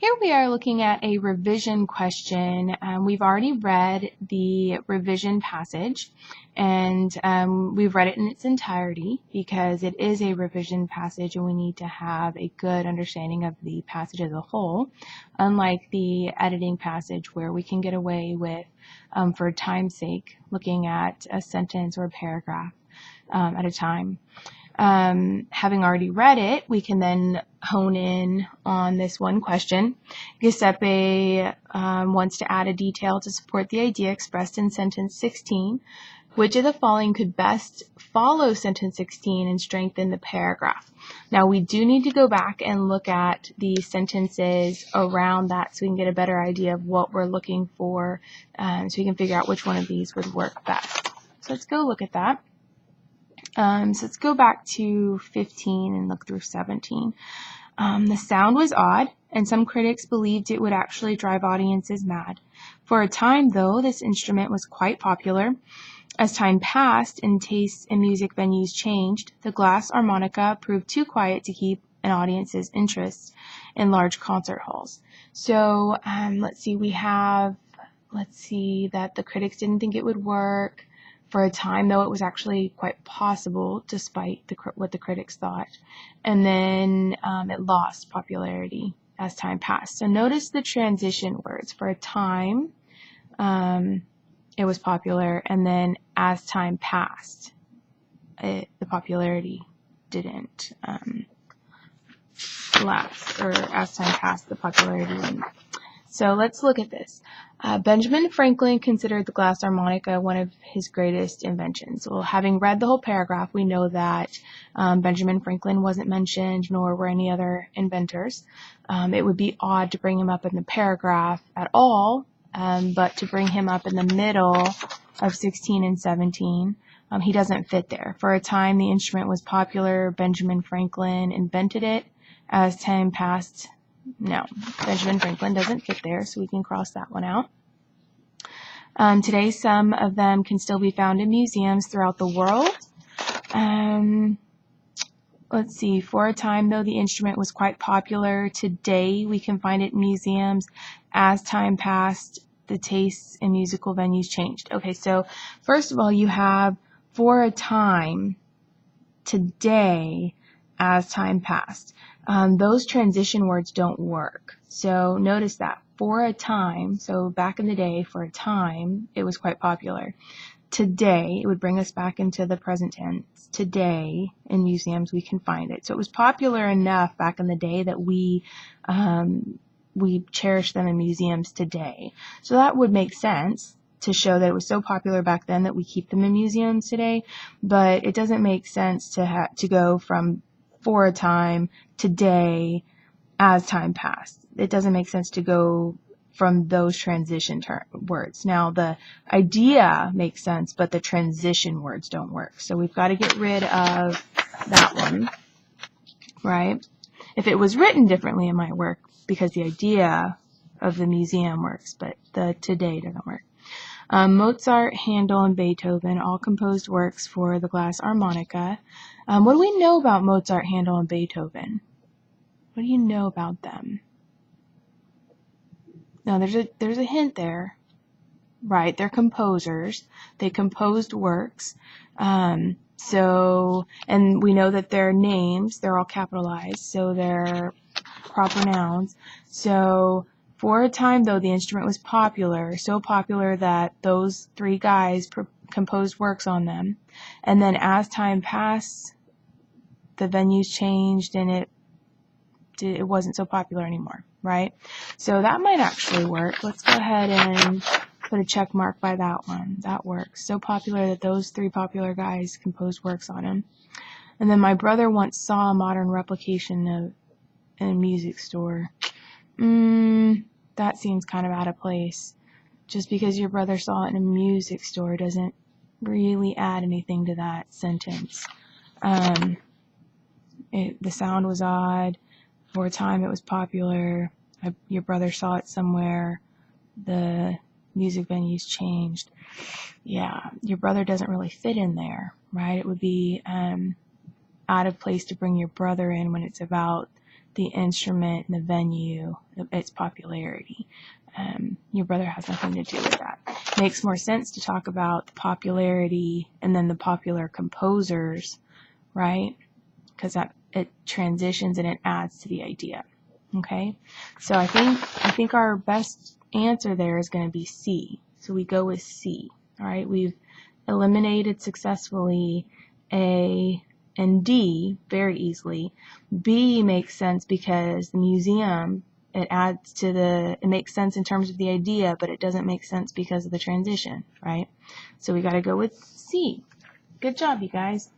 Here we are looking at a revision question. We've already read the revision passage, and we've read it in its entirety because it is a revision passage and we need to have a good understanding of the passage as a whole, unlike the editing passage where we can get away with, for time's sake, looking at a sentence or a paragraph at a time. Having already read it, we can then hone in on this one question. Giuseppe wants to add a detail to support the idea expressed in sentence 16. Which of the following could best follow sentence 16 and strengthen the paragraph? Now, we do need to go back and look at the sentences around that so we can get a better idea of what we're looking for, so we can figure out which one of these would work best. So let's go look at that. So let's go back to 15 and look through 17. The sound was odd, and some critics believed it would actually drive audiences mad. For a time, though, this instrument was quite popular. As time passed and tastes in music venues changed, the glass harmonica proved too quiet to keep an audience's interest in large concert halls. So let's see that the critics didn't think it would work. For a time, though, it was actually quite possible, despite what the critics thought. And then it lost popularity as time passed. So notice the transition words. For a time, it was popular, and then as time passed, the popularity didn't last, or as time passed, the popularity didn't. So let's look at this. Benjamin Franklin considered the glass harmonica one of his greatest inventions. Well, having read the whole paragraph, we know that Benjamin Franklin wasn't mentioned, nor were any other inventors. It would be odd to bring him up in the paragraph at all, but to bring him up in the middle of 16 and 17, he doesn't fit there. For a time, the instrument was popular. Benjamin Franklin invented it. As time passed, no, Benjamin Franklin doesn't fit there, so we can cross that one out. Today, some of them can still be found in museums throughout the world. Let's see, for a time, though, the instrument was quite popular. Today, we can find it in museums. As time passed, the tastes in musical venues changed. Okay, so first of all, you have for a time, today, as time passed. Those transition words don't work. So notice that for a time, so back in the day, for a time, it was quite popular. Today, it would bring us back into the present tense. Today, in museums, we can find it. So it was popular enough back in the day that we cherish them in museums today. So that would make sense to show that it was so popular back then that we keep them in museums today. But it doesn't make sense to go from for a time, today, as time passed. It doesn't make sense to go from those transition words. Now, the idea makes sense, but the transition words don't work. So we've got to get rid of that one, right? If it was written differently, it might work because the idea of the museum works, but the today doesn't work. Mozart, Handel, and Beethoven all composed works for the glass harmonica. What do we know about Mozart, Handel, and Beethoven? What do you know about them? Now, there's a hint there, right? They're composers. They composed works. And we know that their names, they're all capitalized, so they're proper nouns. So, for a time, though, the instrument was popular, so popular that those three guys composed works on them. And then as time passed, the venues changed and it wasn't so popular anymore, right? So that might actually work. Let's go ahead and put a check mark by that one. That works. So popular that those three popular guys composed works on him. And then my brother once saw a modern replication of in a music store. That seems kind of out of place. Just because your brother saw it in a music store doesn't really add anything to that sentence. The sound was odd. For a time, it was popular. Your brother saw it somewhere. The music venues changed. Yeah, your brother doesn't really fit in there, right? It would be out of place to bring your brother in when it's about the instrument and the venue, its popularity. Your brother has nothing to do with that. Makes more sense to talk about the popularity and then the popular composers, right? Because it transitions and it adds to the idea. Okay, so I think our best answer there is going to be C. So we go with C. All right, we've eliminated successfully A and D very easily. B makes sense because the museum, it makes sense in terms of the idea, but it doesn't make sense because of the transition, right? So we got to go with C. Good job, you guys.